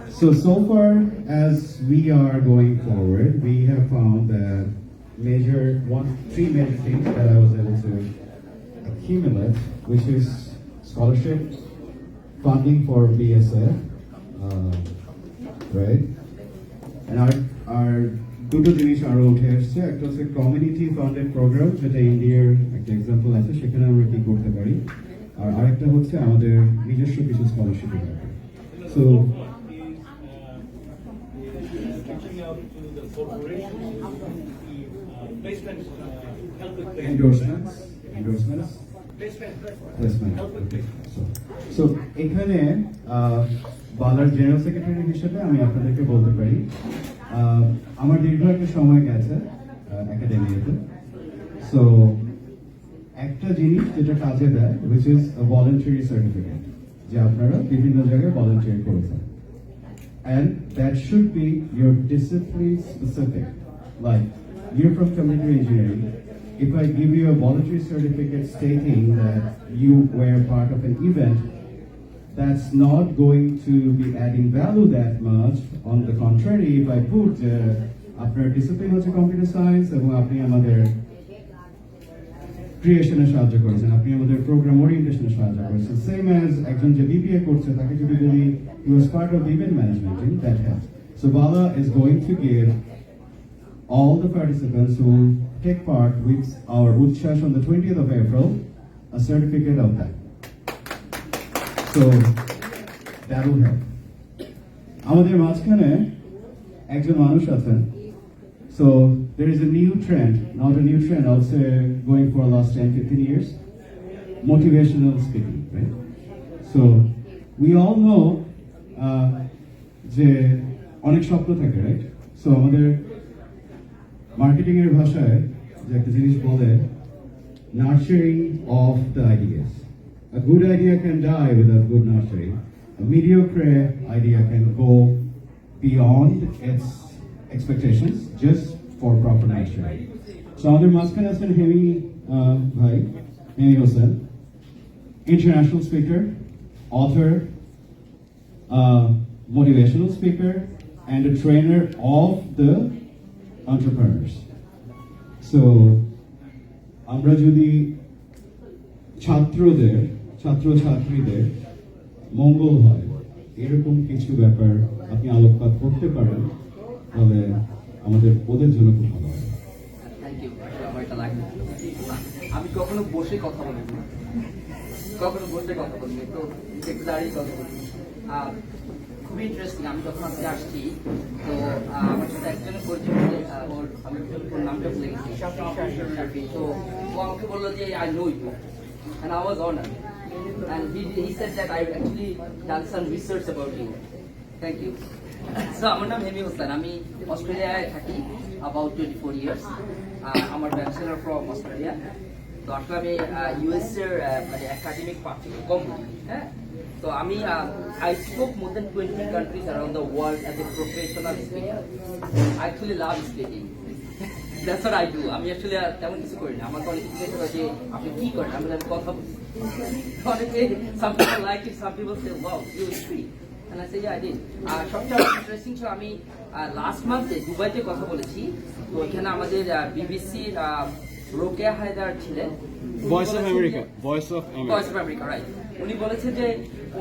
So far as we are going forward, we have found that three major things that I was able to accumulate, which is scholarship, funding for BSF, right? And our দুটো জিনিস আরো উঠে আসছে, একটা হচ্ছে community funded programme, যেটা ইন্ডিয়ার একটা এক্সাম্পল আছে, সেখানে আমরা কি করতে পারি, আর আরেকটা হচ্ছে আমাদের নিজস্ব কিছু স্কলারশিপের ব্যাপারে। So endorsements. So এখানে বালার জেনারেল সেক্রেটারি হিসেবে আমি আপনাদেরকে বলতে পারি, আমার দীর্ঘ একটা সময় গেছে একাডেমিতে। সো একটা জিনিস যেটা কাজে দেয়, which is a voluntary certificate, যে আপনারা বিভিন্ন জায়গায় ভলান্টিয়ার করেছেন, and that should be your discipline specific. Like, you're from computer engineering. If I give you a voluntary certificate stating that you were part of an event, that's not going to be adding value that much. On the contrary, if I put আপনার discipline হচ্ছে computer science এবং আপনি আমাদের ক্রিয়েশনে সাহায্য করেছেন, আপনি আমাদের programme ওরিয়েন্টেশনে সাহায্য করেছেন, সেম অ্যাজ একজন যে বিবিএ করছে তাকে যদি বলি he was part of event management, that helps. So Bala is going to give all the participants who take part with our Utshas on the 20th of April a certificate of that. So that will help. আমাদের মাঝখানে একজন মানুষ আছেন, so there is a new trend, not a new trend, I would say going for the last 10-15 years, motivational speaking, right? So we all know যে অনেক স্বপ্ন থাকে, right? So আমাদের মার্কেটিং এর ভাষায় যে একটা জিনিস বলে, nurturing of the ideas. A good idea can die without good nurturing. A mediocre idea can go beyond its expectations just for proper nurturing. So আমাদের মাঝখানে আছেন হেমি ভাই, hemi Hossain, international speaker, author, motivational speaker, and a trainer of the entrepreneurs. So আমরা যদি ছাত্রছাত্রীদের মঙ্গল হয় এরকম কিছু ব্যাপার আপনি আলোকপাত করতে পারেন, তাহলে আমাদের ওদের জন্য খুব ভালো হয়। আমি কখনো বসে কথা বলিনি, তো একটু দাঁড়িয়ে কথা বলি। খুবই ইন্টারেস্টিং। আমি যখন আজকে আসছি, তো আমার সাথে একজনের পরিচয় হলে আমি ওর নামটা ভুলে গেছি, শাফি। তো ও আমাকে বললো যে I know you, and I was honored, and he said that I actually done some research about you. Thank you. So আমার নাম হেমি হোসেন, আমি অস্ট্রেলিয়ায় থাকি about 24 years. আমার ব্যাচেলর ফ্রম অস্ট্রেলিয়া। তো আসলে আমি ইউএস এর মানে একাডেমিক পার্ট থেকে কমপ্লিট। হ্যাঁ, তো আমি I spoke more than 20 countries around the world as a professional speaker. I actually love speaking. That's what I do. আমি আসলে তেমন কিছু করি না। আমাকে অনেক কিছু জিজ্ঞেস করে যে আপনি কি করেন, আমি কথা বলি। অনেকে some people like it, some people say wow you speak, and I say yeah I did. সবচেয়ে ইন্টারেস্টিং ছিল, আমি লাস্ট মান্থে দুবাইতে কথা বলেছি। তো এখানে আমাদের বিবিসির রোকেয়া হায়দার ছিলেন, ভয়েস অফ আমেরিকা, রাইট। উনি বলেছে যে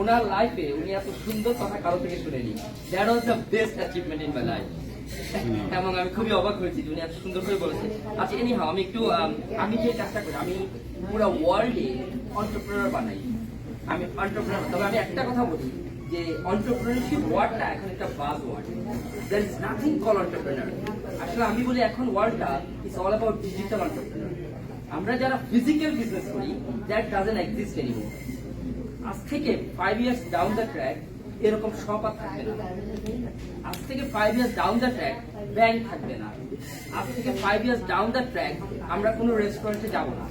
ওনার লাইফে উনি এত সুন্দর কথা কারো থেকে শুনেনি। That was the best achievement in my life. এবং আমি খুবই অবাক হয়েছি যে উনি এত সুন্দর করে বলেছে। আচ্ছা, এনিহাও আমি একটু আমি যে কাজটা করি, আমি পুরো ওয়ার্ল্ডে এন্টারপ্রেনার বানাই। আমি এন্টারপ্রেনার, তবে আমি একটা কথা বলি যে এন্টারপ্রেনারশিপ ওয়ার্ডটা এখন একটা buzzword. There is nothing call entrepreneur. আসলে আমি বলি এখন ওয়ার্ল্ডটা is all about digital entrepreneur. আমরা যারা ফিজিক্যাল বিজনেস করি, দ্যাট ডাজন্ট এক্সিস্ট এনিমোর। আজ থেকে 5 years ডাউন দ্য ট্র্যাক এরকম শপ আর থাকবে না। আজ থেকে 5 years down the track bank থাকবে না। আজ থেকে 5 years ডাউন দ্য ট্র্যাক আমরা কোনো রেস্টুরেন্টে যাব না।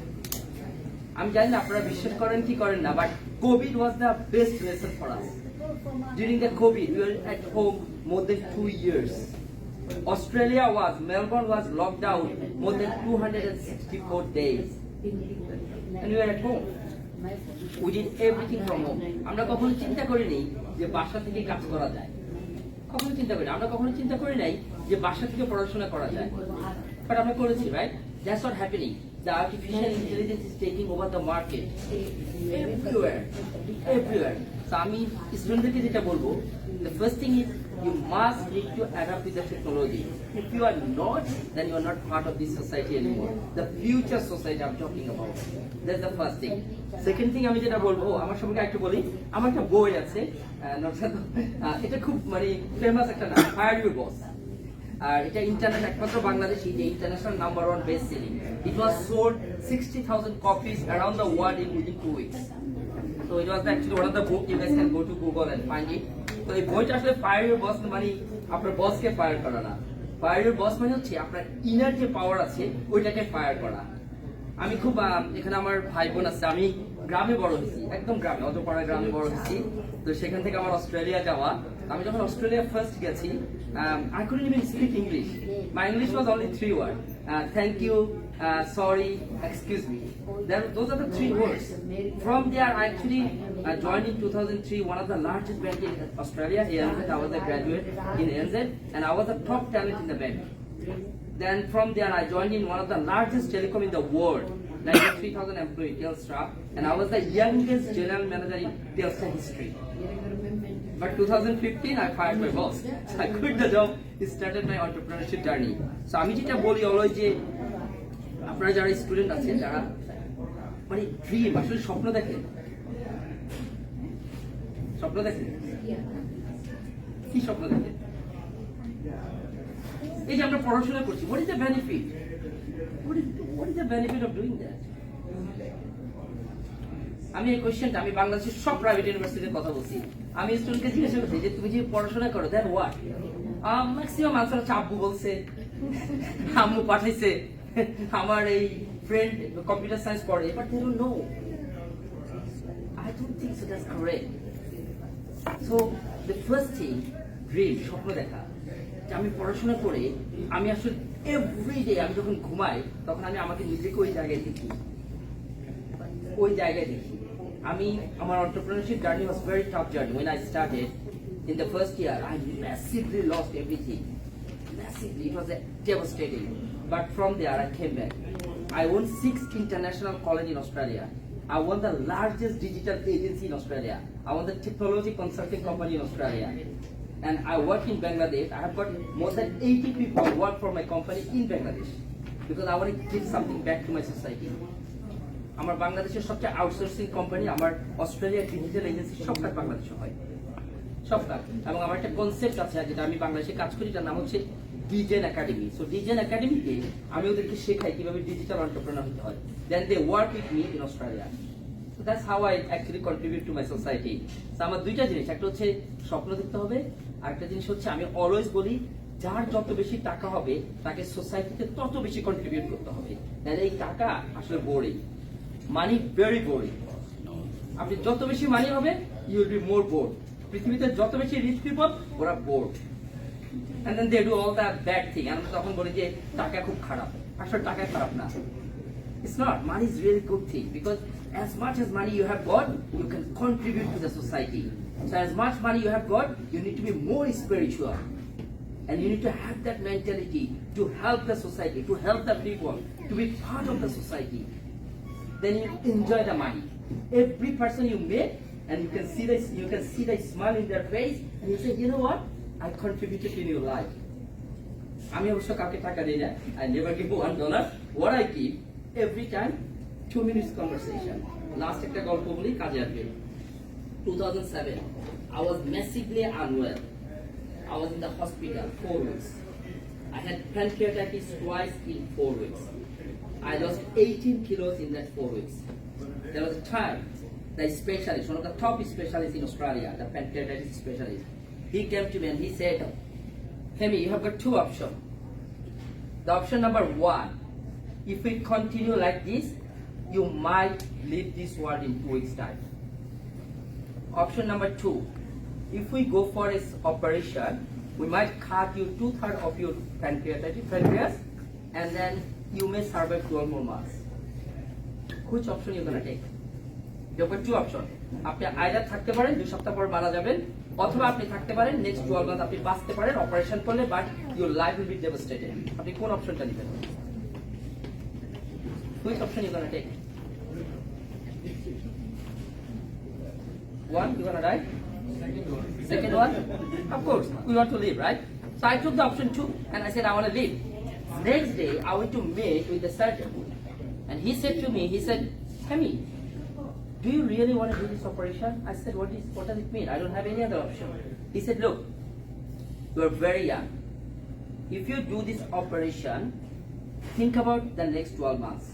আমি জানি না আপনারা বিশ্বাস করেন কি করেন না, but Covid was the best lesson for us. During the COVID, we were at home more than 2 years. Melbourne was locked down more than 264 days. And we were at home. We did everything from home. আমরা কখনো চিন্তা করিনি যে বাসা থেকে কাজ করা যায়। কখনো চিন্তা করি না। আমরা কখনো চিন্তা করি নাই যে বাসা থেকে পড়াশোনা করা যায়, বাট আমরা করেছি, right? That's what happening. The artificial intelligence is taking over the market everywhere. So আমি স্টুডেন্টদেরকে যেটা বলবো, the first thing is you must need to adapt with the technology. If you are not, then you are not part of this society anymore. The future society I'm talking about. That's the first thing. Second thing আমি যেটা বলবো, আমার সম্পর্কে একটু বলি। আমার একটা বই আছে, এটা খুব মানে ফেমাস একটা নাম, Fire Your Boss. আর এটা ইন্টারন্যাশনাল, একমাত্র বাংলাদেশি যে international number 1 best selling. It was sold 60,000 copies around the world within 2 weeks. So it was actually one of the book. You guys can go to Google and find it. তো এই বইটা আসলে fire your boss মানে আপনার বসকে fire করা না। Fire your boss মানে হচ্ছে আপনার ইনার যে পাওয়ার আছে ওইটাকে ফায়ার করা। আমি খুব এখানে আমার ভাই বোন আছে, আমি গ্রামে বড় হয়েছি, একদম গ্রামে, অতপাড়া গ্রামে বড় হয়েছি। তো সেখান থেকে আমার অস্ট্রেলিয়া যাওয়া। আমি যখন অস্ট্রেলিয়া ফার্স্ট গেছি, I couldn't even speak English. My English was only 3 words. Thank you, sorry, excuse me. Those are the 3 words. From there, I actually joined in 2003 one of the largest bank in Australia, ANZ. I was a graduate in ANZ, and I was a top talent in the bank. Then from there, I joined in one of the largest telecom in the world, like 3,000 employee Telstra, and I was the youngest general manager in Telstra history. But 2015, I fired my boss. So I quit the job, started my entrepreneurship journey. So আমি যেটা বলি always যে আপনারা যারা student আছেন, যারা মানে dream, আসলে স্বপ্ন দেখেন, স্বপ্ন দেখেন, কি স্বপ্ন দেখেন? এই যে আমরা পড়াশোনা করছি, what is the benefit? What is the benefit of doing that? আমি এই কোশ্চেনটা আমি বাংলাদেশের সব প্রাইভেট ইউনিভার্সিটির কথা বলছি। আমি স্টুডেন্টকে জিজ্ঞাসা করছি যে তুমি যে পড়াশোনা করো, দেন হোয়াট? ম্যাক্সিমাম আনসার হচ্ছে আব্বু বলছে, আম্মু পাঠাইছে, আমার এই ফ্রেন্ড কম্পিউটার সায়েন্স পড়ে, but they don't know. I don't think so that's correct. So the first thing, dream, স্বপ্ন দেখা, যে আমি পড়াশোনা করে আমি আসলে এভরিডে আমি যখন ঘুমাই তখন আমি আমাকে নিজেকে ওই জায়গায় দেখি, ওই জায়গায় দেখি। আমি আমার entrepreneurship journey was very tough journey. When I started in the first year, I massively lost everything. Massively, it was devastating. But from there, I came back. I won 6 international college in Australia. I won the largest digital agency in Australia. I won the technology consulting company in Australia. And I work in Bangladesh. I have got more than 80 people work for my company in Bangladesh because I want to give something back to my society. আমার বাংলাদেশের সবচেয়ে outsourcing company, আমার Australia digital agency সব কাজ বাংলাদেশে হয়, সব কাজ। এবং আমার একটা কনসেপ্ট আছে যেটা আমি বাংলাদেশে কাজ করি, তার নাম হচ্ছে ডিজেন একাডেমি। সো ডিজেন একাডেমিতে আমি ওদেরকে শেখাই কিভাবে ডিজিটাল এন্টারপ্রেনার হতে হয়। Then they work with me in Australia. So that's how I actually contribute to my society. So আমার দুইটা জিনিস, একটা হচ্ছে স্বপ্ন দেখতে হবে, আর একটা জিনিস হচ্ছে আমি অলওয়েজ বলি যার যত বেশি টাকা হবে তাকে সোসাইটিতে তত বেশি কন্ট্রিবিউট করতে হবে। তাহলে এই টাকা আসলে বোরিং, মানি ভেরি বোরিং। আপনি যত বেশি মানি হবে you will be more bored. পৃথিবীতে যত বেশি রিচ পিপল ওরা bored, and then they do all the bad thing. আমরা তখন বলি যে টাকা খুব খারাপ, আসলে টাকা খারাপ না। It's not. Money is really good thing because as much as money you have got, you can contribute to the society. So as much money you have got, you need to be more spiritual. And you need to have that mentality to help the society, to help the people, to be part of the society. Then you enjoy the money. Every person you meet, and you can see the smile in their face, and you say, you know what? I contributed in your life. আমি অবশ্য কাউকে টাকা দিই না। I never give $1. What I give every time 2 minutes conversation. Last একটা গল্প বলি, কাজে আসবে। 2007, I was massively unwell. I was in the hospital 4 weeks. I had pancreatitis twice in 4 weeks. I lost 18 kilos in that 4 weeks. There was a time, the specialist, one of the top specialists in Australia, the pancreatitis specialist, he came to me and he said, Hemi, you have got 2 options. The option number 1, if we continue like this, you might leave this world in 2 weeks' time. Option number 2, if we go for this operation, we might cut you 2/3 of your pancreas, and then you may survive 12 more months. Which option you're gonna take? You've got 2 options. আপনি either থাকতে পারেন 2 সপ্তাহ পর মারা যাবেন, অথবা আপনি থাকতে পারেন নেক্সট 12 মান্থ আপনি বাঁচতে পারেন অপারেশন করলে, but your life will be devastated. আপনি কোন অপশনটা নেবেন? Which option you gonna take? One, you gonna die? Second one? Of course, we want to live, right? So I took the option 2 and I said I want to live. Next day, I went to meet with the surgeon. And he said to me, he said, Hemi, do you really want to do this operation? I said, what does it mean? I don't have any other option. He said, look, you are very young. If you do this operation, think about the next 12 months.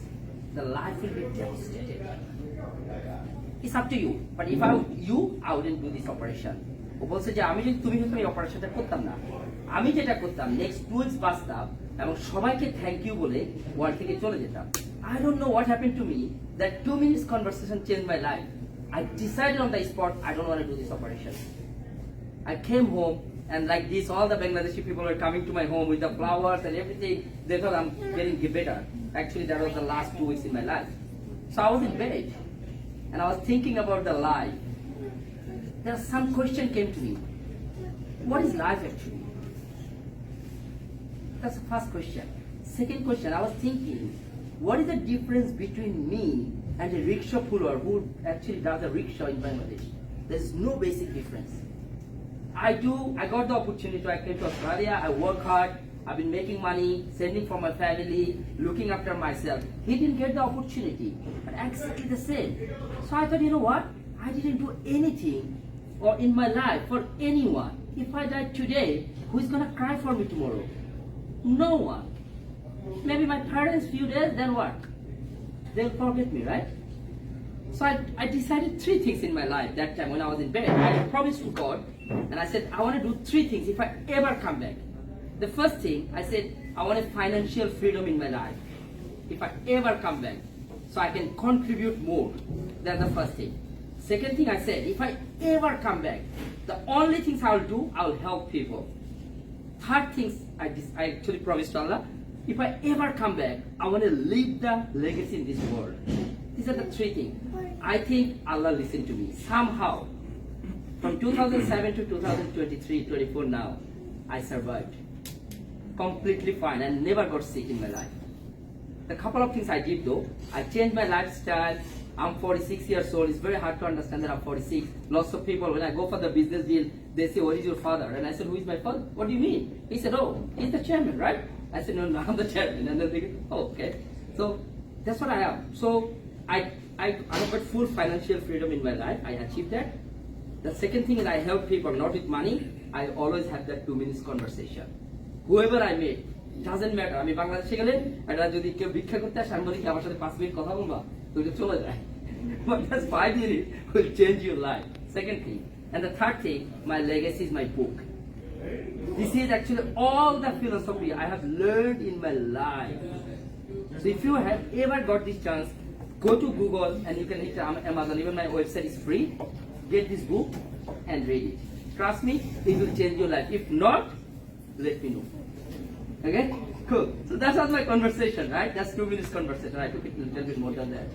The life will be devastated. It's up to you. But if I wouldn't do this operation. ও বলছে যে আমি যদি তুমি হতো এই অপারেশনটা করতাম না, আমি যেটা করতাম নেক্সট 2 weeks বাঁচতাম এবং সবাইকে থ্যাংক ইউ বলে ওয়ার্ল্ড থেকে চলে যেতাম। I don't know what happened to me. That 2 minutes conversation changed my life. I decided on the spot I don't want to do this operation. I came home and like this, all the Bangladeshi people were coming to my home with the flowers and everything. They thought I'm getting better. Actually, that was the last 2 weeks in my life. So I was in bed and I was thinking about the life. There some question came to me. What is life actually? That's the first question. Second question, I was thinking, what is the difference between me and a rickshaw puller who actually does a rickshaw in Bangladesh? There's no basic difference. I got the opportunity. I came to Australia. I work hard. I've been making money, sending for my family, looking after myself. He didn't get the opportunity, but exactly the same. So I thought, you know what? I didn't do anything or in my life for anyone. If I die today, who's gonna cry for me tomorrow? No one. Maybe my parents few days, then what? They'll forget me, right? So I decided 3 things in my life that time when I was in bed. I promised to God and I said, I want to do 3 things if I ever come back. The first thing, I said, I want a financial freedom in my life. If I ever come back, so I can contribute more. That's the first thing. Second thing I said, if I ever come back, the only things I will do, I will help people. Third things, I actually promised to Allah, if I ever come back, I want to leave the legacy in this world. These are the 3 things. I think Allah listened to me. Somehow, from 2007 to 2023-24 now, I survived. Completely fine. I never got sick in my life. The couple of things I did though, I changed my lifestyle. I'm 46 years old. It's very hard to understand that I'm 46. Lots of people, when I go for the business deal, they say, what is your father? And I said, who is my father? What do you mean? He said, oh, he's the chairman, right? I said, no, I'm the chairman. And then they go, oh, okay. So that's what I am. So I got full financial freedom in my life. I achieved that. The second thing is I help people, not with money. I always have that 2 minutes conversation. Whoever I meet, doesn't matter. আমি বাংলাদেশে গেলে এটা যদি কেউ ভিক্ষা করতে আসে আমি বলি কি আমার সাথে 5 মিনিট কথা বলবা তো এটা চলে যায় but that's 5 minutes will change your life. Second thing. And the third thing, my legacy is my book. This is actually all the philosophy I have learned in my life. So if you have ever got this chance, go to Google and you can hit Amazon. Even my website is free. Get this book and read it. Trust me, it will change your life. If not, let me know. Okay? Cool. So that was my conversation, right? That's 2 minutes conversation. I took it a little bit more than that.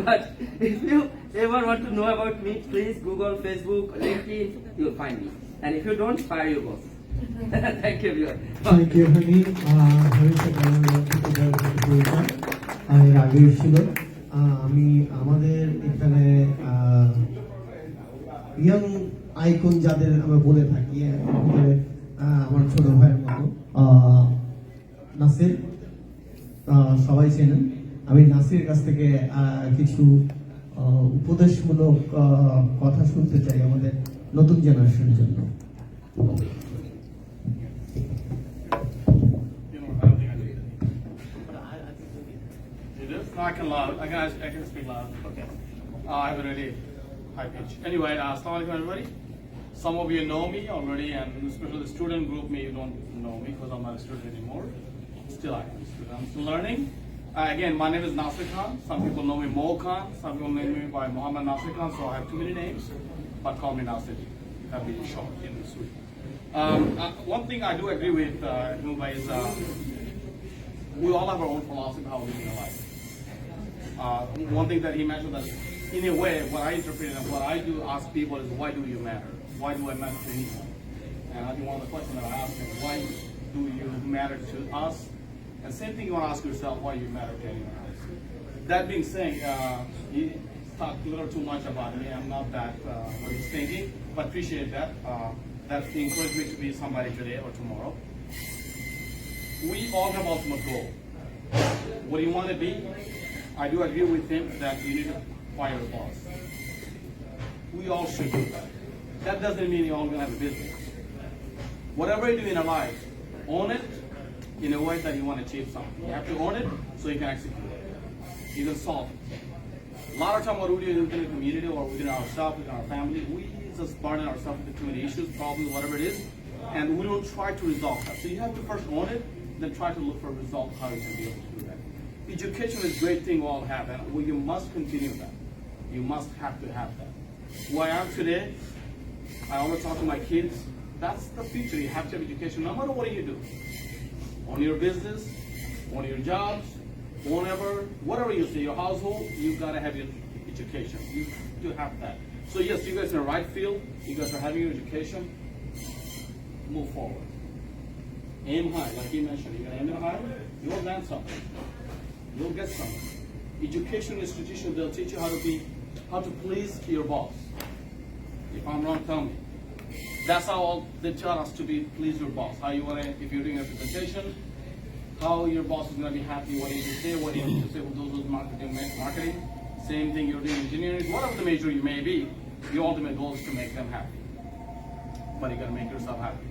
But if you ever want to know about me, please Google, Facebook, LinkedIn, you'll find me. And if you don't, fire your boss. Thank you, everyone. Thank you, Hani. আমি আগে ছিল আমি আমাদের এখানে young icon যাদের আমরা বলে থাকি আমার ছোট ভাইয়ের মতো নাসির সবাই চেনেন আমি নাসির কাছ থেকে কিছু উপদেশমূলক কথা শুনতে চাই আমাদের নতুন জেনারেশনের জন্য I can speak loud. Okay. I have a really high pitch. Anyway, assalamu alaikum everybody. Some of you know me already, and especially the student group, me you don't know me because I'm not a student anymore. Still I am a student. I'm still learning. Again, my name is Nasir Khan. Some people know me Mo Khan. Some people know me by Muhammad Nasir Khan. So I have too many names, but call me Nasir. That'll be short and sweet. One thing I do agree with Mumbai is we all have our own philosophy of how we live in life. One thing that he mentioned that in a way, what I interpret and what I do ask people is, why do you matter? why do I matter to anyone? And I think one of the questions that I asked him, why do you matter to us? And same thing you want to ask yourself, why you matter to anyone else? That being said, he talked a little too much about me. I'm not that what he's thinking, but appreciate that. That encouraged me to be somebody today or tomorrow. We all have ultimate goal. What do you want to be? I do agree with him that you need to fire a boss. We all should do that. That doesn't mean you're all going to have a business. Whatever you do in your life, own it in a way that you want to achieve something. You have to own it so you can execute it. You can solve it. A lot of time what we do within the community or within ourselves, within our family, we just burden ourselves with too many issues, problems, whatever it is, and we don't try to resolve that. So you have to first own it, then try to look for a result how you can be able to do that. Education is a great thing we all have, and you must continue that. You must have to have that. Who I am today, I always talk to my kids, that's the future. You have to have education no matter what you do. On your business, on your jobs, whatever you say, your household, you gotta have your education. You do have that. So yes, you guys are in the right field, you guys are having your education, move forward. Aim high, like you mentioned. You're gonna aim high, you'll land something. You'll get something. Education institution, they'll teach you how to please your boss. If I'm wrong, tell me. That's how they tell us to please your boss. How you wanna, if you're doing a presentation, how your boss is gonna be happy, what you need to say, what you need to say with those marketing. Same thing you're doing engineering, whatever the major you may be, your ultimate goal is to make them happy. But you gotta make yourself happy.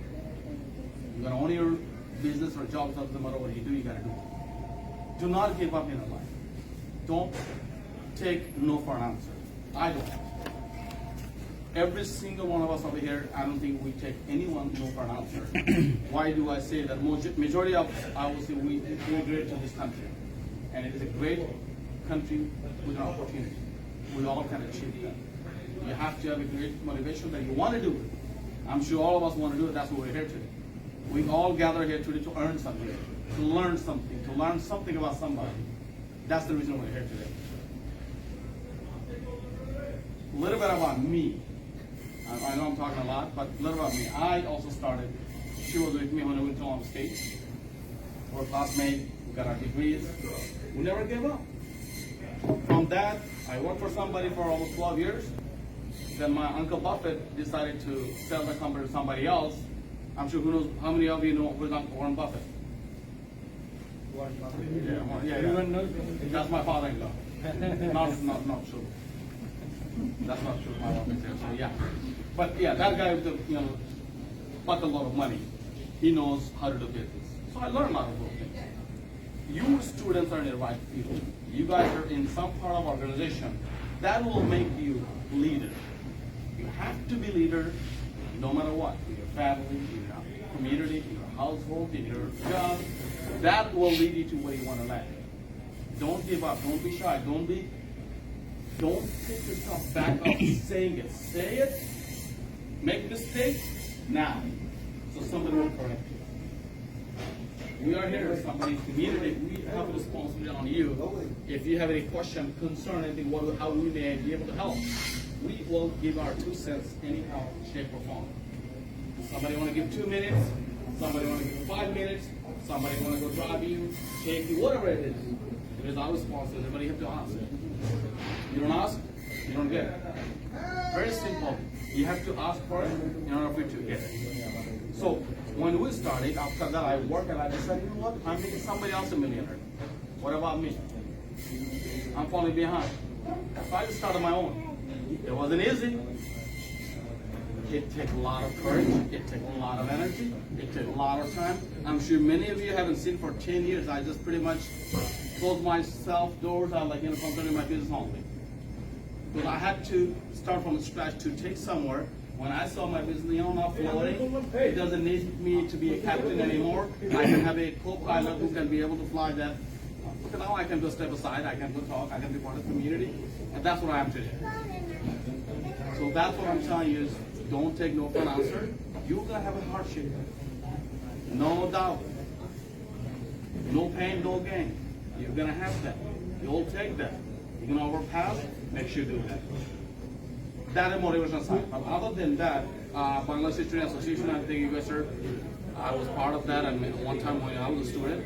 You gotta own your business or job, doesn't matter what you do, you gotta do it. Do not give up in your life. Don't take no for an answer. I don't. Every single one of us over here, I don't think we take anyone no for an answer. Why do I say that? Majority of, I will say, we immigrate to this country. And it is a great country with an opportunity. We all can achieve that. You have to have a great motivation that you want to do it. I'm sure all of us want to do it, that's why we're here today. We all gather here today to earn something, to learn something about somebody. That's the reason we're here today. A little bit about me. I know I'm talking a lot, but a little about me. I also started, she was with me when I went to Long State. We're classmates, we got our degrees. We never gave up. From that, I worked for somebody for almost 12 years. Then my Uncle Buffett decided to sell the company to somebody else. I'm sure who knows, how many of you know who's Uncle Warren Buffett? Yeah. Everyone knows. That's my father-in-law. Not true. That's not true. My wife is here, so yeah. But yeah, that guy with the bought a lot of money. He knows how to do business. So I learned a lot of those things. You students are in the right field. You guys are in some part of organization that will make you leader. You have to be leader no matter what. In your family, in your community, in your household, in your job. That will lead you to where you want to land. Don't give up. Don't be shy. Don't take yourself back up saying it. Say it. Make mistakes now, so somebody will correct you. We are here, somebody's community. We have a responsibility on you. If you have any question, concern, anything, how we may be able to help, we will give our 2 cents anyhow, shape or form. Somebody want to give 2 minutes. Somebody want to give 5 minutes. Somebody want to go drive you, take you, whatever it is. It is our responsibility, but you have to ask. You don't ask, you don't get it. Very simple. You have to ask for it in order for you to get it. So when we started, after that I worked and I decided, you know what, I'm making somebody else a millionaire. What about me? I'm falling behind. So I just started my own. It wasn't easy. It takes a lot of courage, it takes a lot of energy, it takes a lot of time. I'm sure many of you haven't seen for 10 years. I just pretty much closed myself doors. I concentrated my business only. Because I had to start from scratch to take somewhere. When I saw my business, not floating, it doesn't need me to be a captain anymore. I can have a co-pilot who can be able to fly that. Because now I can go step aside, I can go talk, I can be part of the community. And that's what I am today. So that's what I'm telling you is, don't take no for an answer. You're going to have a hardship. No doubt. No pain, no gain. You're going to have that. You'll take that. You're going to overpass, make sure you do that. That is motivation side. But other than that, Bangladesh Student Association. I think you guys are. I was part of that, and one time when I was a student.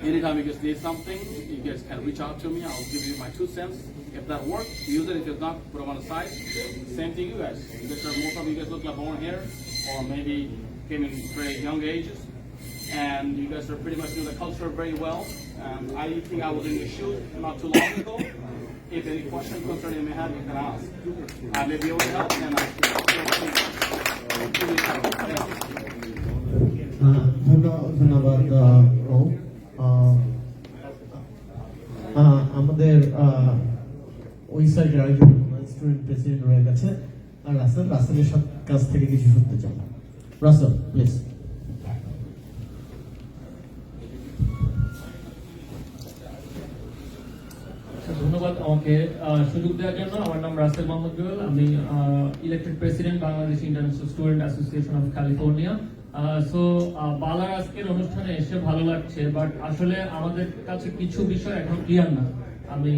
Anytime you guys need something, you guys can reach out to me. I'll give you my 2 cents. If that works, use it. If it's not, put them on the side. Same thing, you guys. You guys are, most of you guys look like born here, or maybe came in very young ages, and you guys are pretty much know the culture very well. I think I was in your shoes not too long ago. If any question concerning me have, you can ask. I may be able to help, and ধন্যবাদ আমাদের ওই সাইডের আরেকজন student president রয়ে গেছে আর রাসেলের কাছ থেকে কিছু শুনতে চাই রাসেল প্লিজ ধন্যবাদ আমাকে সুযোগ দেওয়ার জন্য। আমার নাম রাসেল মোহাম্মদ জুয়েল, আমি elected president Bangladesh international student association of California. So বালার আজকের অনুষ্ঠানে এসে ভালো লাগছে, বাট আসলে আমাদের কাছে কিছু বিষয় এখন ক্লিয়ার না। আমি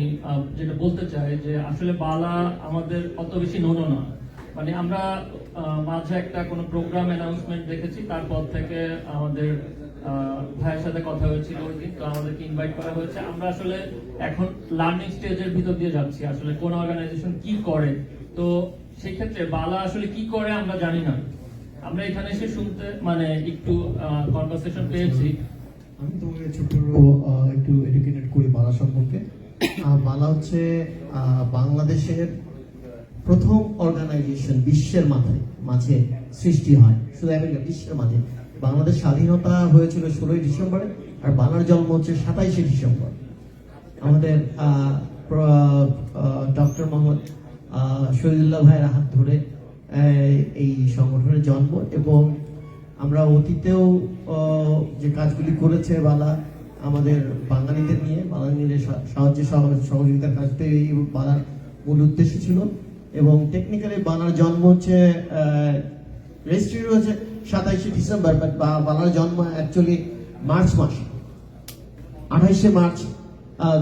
যেটা বলতে চাই যে আসলে বালা আমাদের অত বেশি নোনো না, মানে আমরা মাঝে একটা কোনো প্রোগ্রাম অ্যানাউন্সমেন্ট দেখেছি, তারপর থেকে আমাদের ভাইয়ের সাথে কথা হয়েছিল ওই দিন, তো আমাদেরকে ইনভাইট করা হয়েছে। আমরা আসলে এখন লার্নিং স্টেজের ভিতর দিয়ে যাচ্ছি, আসলে কোন অর্গানাইজেশন কি করে, তো সেই ক্ষেত্রে বালা আসলে কি করে আমরা জানি না। আমরা এখানে এসে শুনতে মানে একটু কনভারসেশন পেয়েছি। আমি তোমাকে ছোট্ট একটু এডুকেটেড করি বালা সম্পর্কে। বালা হচ্ছে বাংলাদেশের প্রথম অর্গানাইজেশন বিশ্বের মাঝে সৃষ্টি হয়, শুধু আমেরিকা, বিশ্বের মাঝে। বাংলাদেশ স্বাধীনতা হয়েছিল 16ই ডিসেম্বরে, আর বাংলার জন্ম হচ্ছে 27শে ডিসেম্বর। আমাদের ডক্টর মোহাম্মদ শহীদুল্লাহ ভাইয়ের হাত ধরে এই সংগঠনের জন্ম, এবং আমরা অতীতেও যে কাজগুলি করেছে বালা আমাদের বাঙালিদের নিয়ে, বাঙালিদের সাহায্য সহযোগিতার কাজতে এই বালার মূল উদ্দেশ্য ছিল। এবং টেকনিক্যালি বালার জন্ম হচ্ছে রেজিস্ট্রি হচ্ছে 27শে ডিসেম্বর, বাট বালার জন্ম অ্যাকচুয়ালি মার্চ মাসে, 28শে মার্চ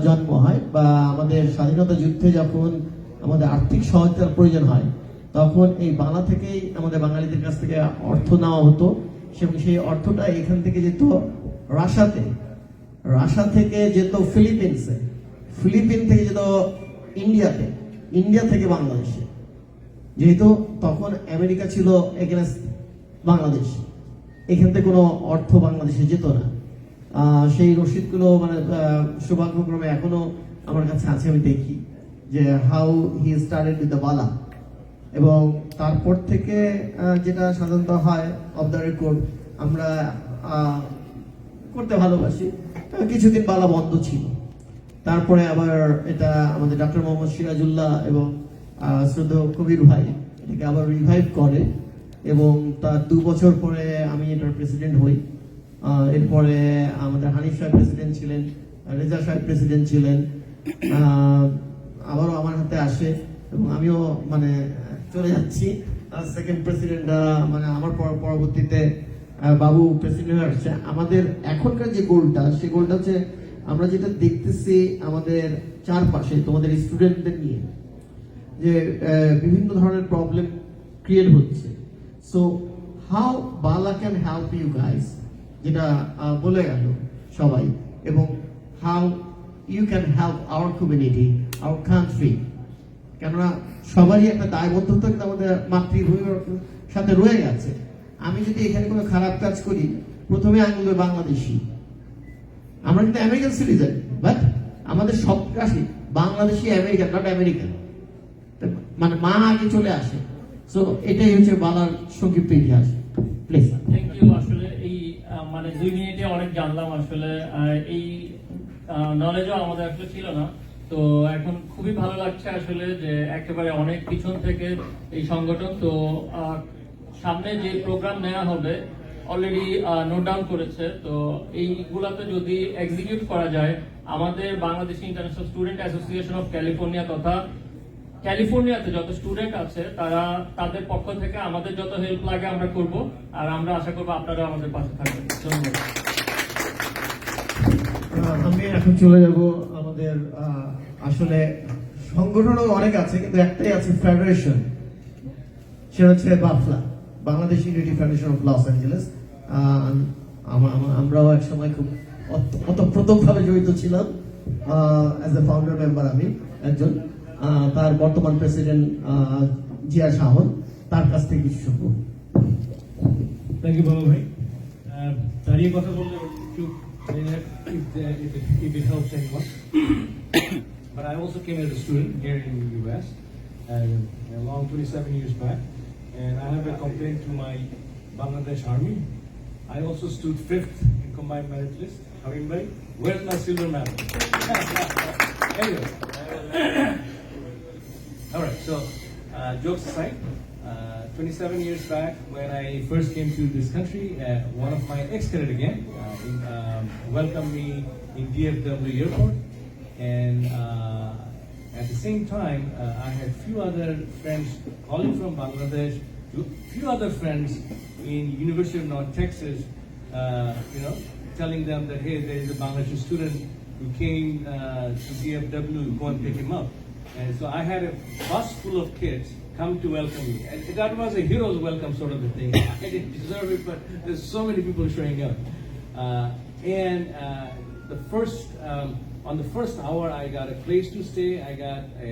জন্ম হয়। বা আমাদের স্বাধীনতা যুদ্ধে যখন আমাদের আর্থিক সহায়তার প্রয়োজন হয়, তখন এই বাংলা থেকেই আমাদের বাঙালিদের কাছ থেকে অর্থ নেওয়া হতো, এবং সেই অর্থটা এখান থেকে যেত রাশিয়াতে, রাশিয়া থেকে যেত ফিলিপিন্সে, ফিলিপিন থেকে যেত ইন্ডিয়াতে, ইন্ডিয়া থেকে বাংলাদেশে। যেহেতু তখন আমেরিকা ছিল এগেনস্ট বাংলাদেশ, এখান থেকে কোনো অর্থ বাংলাদেশে যেত না। সেই রসিদগুলো মানে সৌভাগ্যক্রমে এখনো আমার কাছে আছে, আমি দেখি যে how he started with the বালা। এবং তারপর থেকে যেটা সাধারণত হয় অফ দ্য রেকর্ড আমরা করতে ভালোবাসি। কিছুদিন বালা বন্ধ ছিল, তারপরে আবার এটা আমাদের ডক্টর মোহাম্মদ সিরাজুল্লাহ এবং শ্রদ্ধেয় কবির ভাই এটাকে আবার রিভাইভ করে, এবং তার 2 বছর পরে আমি এটার প্রেসিডেন্ট হই। এরপরে আমাদের হানিফ সাহেব প্রেসিডেন্ট ছিলেন, রেজা সাহেব প্রেসিডেন্ট ছিলেন, আবারও আমার হাতে আসে, এবং আমিও মানে চলে যাচ্ছি। সেকেন্ড প্রেসিডেন্ট মানে আমার পরবর্তীতে বাবু প্রেসিডেন্ট হয়ে আসছে। আমাদের এখনকার যে গোলটা, সেই গোলটা হচ্ছে আমরা যেটা দেখতেছি আমাদের চারপাশে তোমাদের স্টুডেন্টদের নিয়ে যে বিভিন্ন ধরনের প্রবলেম ক্রিয়েট হচ্ছে। So how Bala can help you guys, যেটা বলে গেল সবাই, এবং how you can help our community, our country. কেননা সবারই একটা দায়বদ্ধতা কিন্তু আমাদের মাতৃভূমির সাথে রয়ে গেছে। আমি যদি এখানে কোনো খারাপ কাজ করি, প্রথমে আঙুলে বাংলাদেশি, আমরা কিন্তু আমেরিকান সিটিজেন, বাট আমাদের সব কাজই বাংলাদেশি, আমেরিকান, নট আমেরিকান, মানে মা আগে চলে আসে। সো এটাই হচ্ছে বালার সংক্ষিপ্ত ইতিহাস। প্লিজ। Thank you. আসলে এই মানে 2 মিনিটে অনেক জানলাম, আসলে এই নলেজও আমাদের আসলে ছিল না। তো এখন খুবই ভালো লাগছে আসলে যে একেবারে অনেক পিছন থেকে এই সংগঠন। তো সামনে যে প্রোগ্রাম নেওয়া হবে অলরেডি নোট ডাউন করেছে, তো এইগুলাতে যদি এক্সিকিউট করা যায়, আমাদের Bangladesh international student association of California তথা ক্যালিফোর্নিয়াতে যত স্টুডেন্ট আছে তারা তাদের পক্ষ থেকে আমাদের যত হেল্প লাগে আমরা করব, আর আমরা আশা করবো আপনারা আমাদের পাশে থাকবেন। ধন্যবাদ। আমি এখন চলে যাব আমাদের আসলে সংগঠনও অনেক আছে, কিন্তু একটাই আছে, ফেডারেশন। সেটা হচ্ছে বাফলা, Bangladesh unity foundation of Los Angeles. আমরাও এক সময় খুব অতপ্রতভাবে জড়িত ছিলাম। অ্যাজ এ ফাউন্ডার মেম্বার আমি একজন, তার বর্তমান প্রেসিডেন্ট জিয়া শাহন, তার কাছ থেকে কিছু শুনবো। থ্যাংক ইউ বাবা ভাই। দাঁড়িয়ে কথা বললে একটু if it helps anyone. But I also came as a student here in the US along 27 years back, and I have a complaint to my Bangladesh Army. I also stood 5th in combined merit list. Everybody, where's my silver medal? Anyway, all right. So, jokes aside, 27 years back, when I first came to this country, one of my ex-cadet again welcomed me in DFW airport, and at the same time, I had few other friends calling from Bangladesh, few other friends in University of North Texas, telling them that, hey, there is a Bangladeshi student who came to DFW, go and pick him up. And so I had a bus full of kids come to welcome me. And that was a hero's welcome sort of a thing. I didn't deserve it, but there's so many people showing up. On the first hour, I got a place to stay. I got a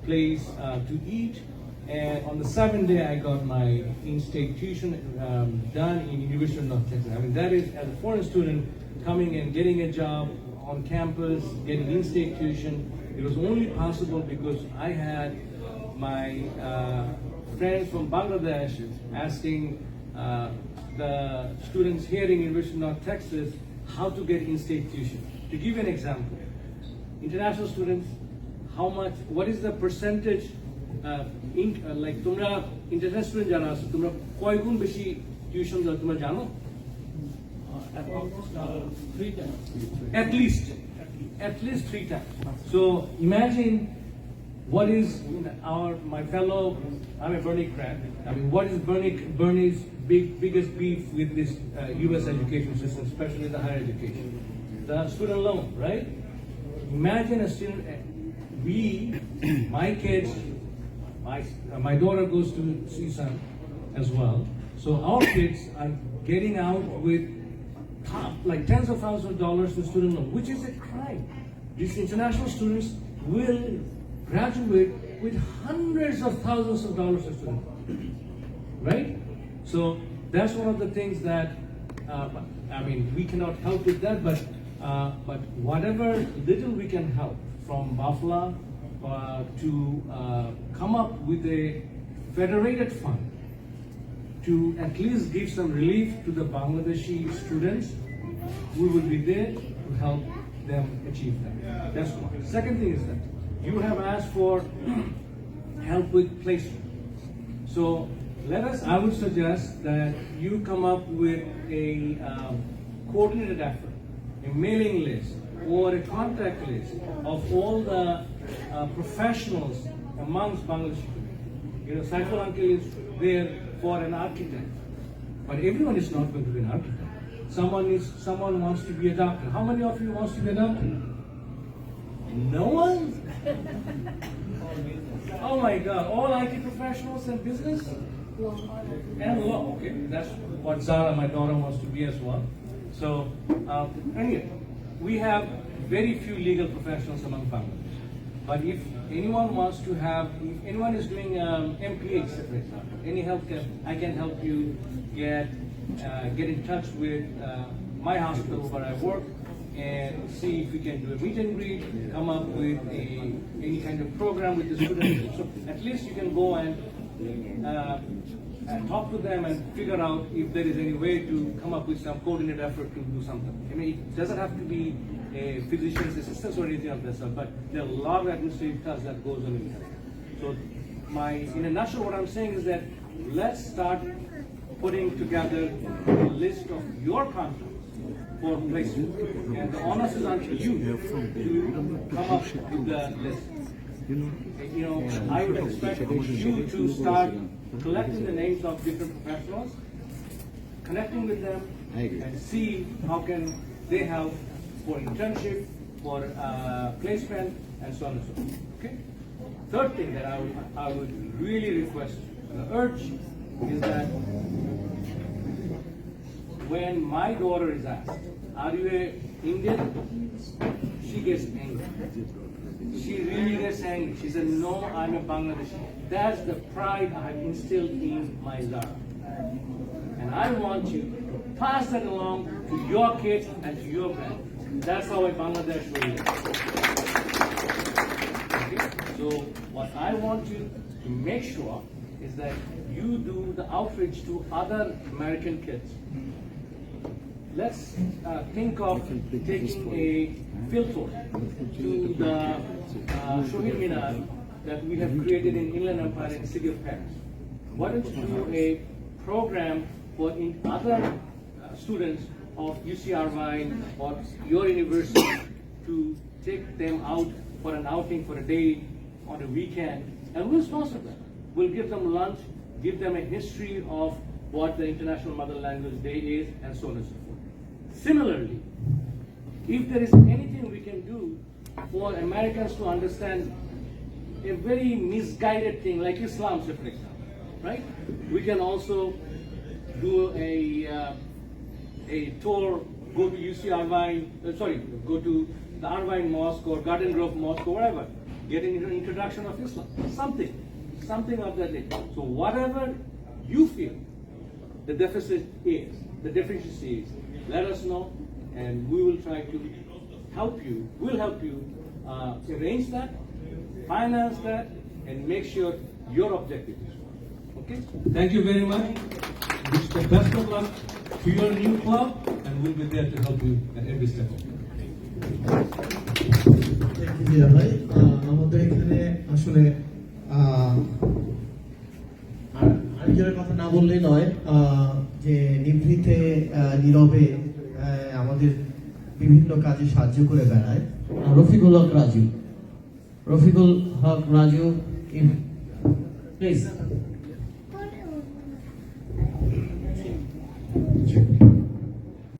place to eat. And on the 7th day, I got my in-state tuition done in University of North Texas. I mean, that is, as a foreign student, coming and getting a job on campus, getting in-state tuition. It was only possible because I had my friends from Bangladesh asking the students here in University of North Texas how to get in-state tuition. To give you an example, international students, what is the percentage like তোমরা international student যারা আছো তোমরা কয় গুণ বেশি tuition দাও তোমরা জানো? At least 3 times. So imagine what is my fellow, I'm a Bernie grad. I mean, what is Bernie's biggest beef with this U.S. education system, especially the higher education? The student loan, right? Imagine a student, my kids, my daughter goes to CSUN as well. So our kids are getting out with like tens of thousands of dollars in student loan, which is a crime. These international students will graduate with hundreds of thousands of dollars of student loan, right? So that's one of the things that, we cannot help with that, but whatever little we can help from Buffalo to come up with a federated fund to at least give some relief to the Bangladeshi students, we will be there to help them achieve that. That's one. Second thing is that you have asked for help with placement. So I would suggest that you come up with a coordinated effort, a mailing list or a contact list of all the professionals amongst Bangladesh. Saiful Uncle is there for an architect, but everyone is not going to be an architect. Someone wants to be a doctor. How many of you wants to be a doctor? No one? Oh my God, all IT professionals and business? And law, okay, that's what Zara, my daughter, wants to be as well. So, anyway, we have very few legal professionals among Bangladesh. But if anyone is doing MPH, for example, any healthcare, I can help you get in touch with my hospital where I work and see if we can do a meet and greet, come up with any kind of program with the students. So at least you can go and talk to them and figure out if there is any way to come up with some coordinated effort to do something. I mean, it doesn't have to be a physician's assistant or anything of that sort, but there are a lot of administrative tasks that goes on in here. So in a nutshell, what I'm saying is that let's start putting together a list of your contacts for placement. And the onus is on you to come up with the list. I would expect you to start collecting the names of different professionals, connecting with them, and see how can they help for internship, for placement, and so on and so on. Okay? Third thing that I would really request, urge, is that when my daughter is asked, "Are you a Indian?" she gets angry. She really gets angry. She said, "No, I'm a Bangladeshi." That's the pride I have instilled in my Zara. And I want you to pass that along to your kids and to your grand. That's how a Bangladesh will live. Okay? So what I want you to make sure is that you do the outreach to other American kids. Let's think of taking a field tour to the Shohid Minar that we have created in Inland Empire in the city of Paris. Why don't you do a program for other students of UC Irvine or your university to take them out for an outing for a day on a weekend, and we'll sponsor them. We'll give them lunch, give them a history of what the International Mother Language Day is, and so on and so forth. Similarly, if there is anything we can do for Americans to understand a very misguided thing like Islam, say for example, right? We can also do a tour, go to UC Irvine, go to the Irvine Mosque or Garden Grove Mosque or wherever, get an introduction of Islam, something of that nature. So whatever you feel the deficiency is, let us know, and we will try to help you. We'll help you arrange that, finance that, and make sure your objective is met. Okay? Thank you very much. Wish the best of luck to your new club, and we'll be there to help you at every step of the way. ভাই আমাদের এখানে আসলে আরেকজনের কথা না বললেই নয়, যে নিভৃতে নীরবে আমাদের বিভিন্ন কাজে সাহায্য করে বেড়ায় রফিকুল হক রাজু, প্লিজ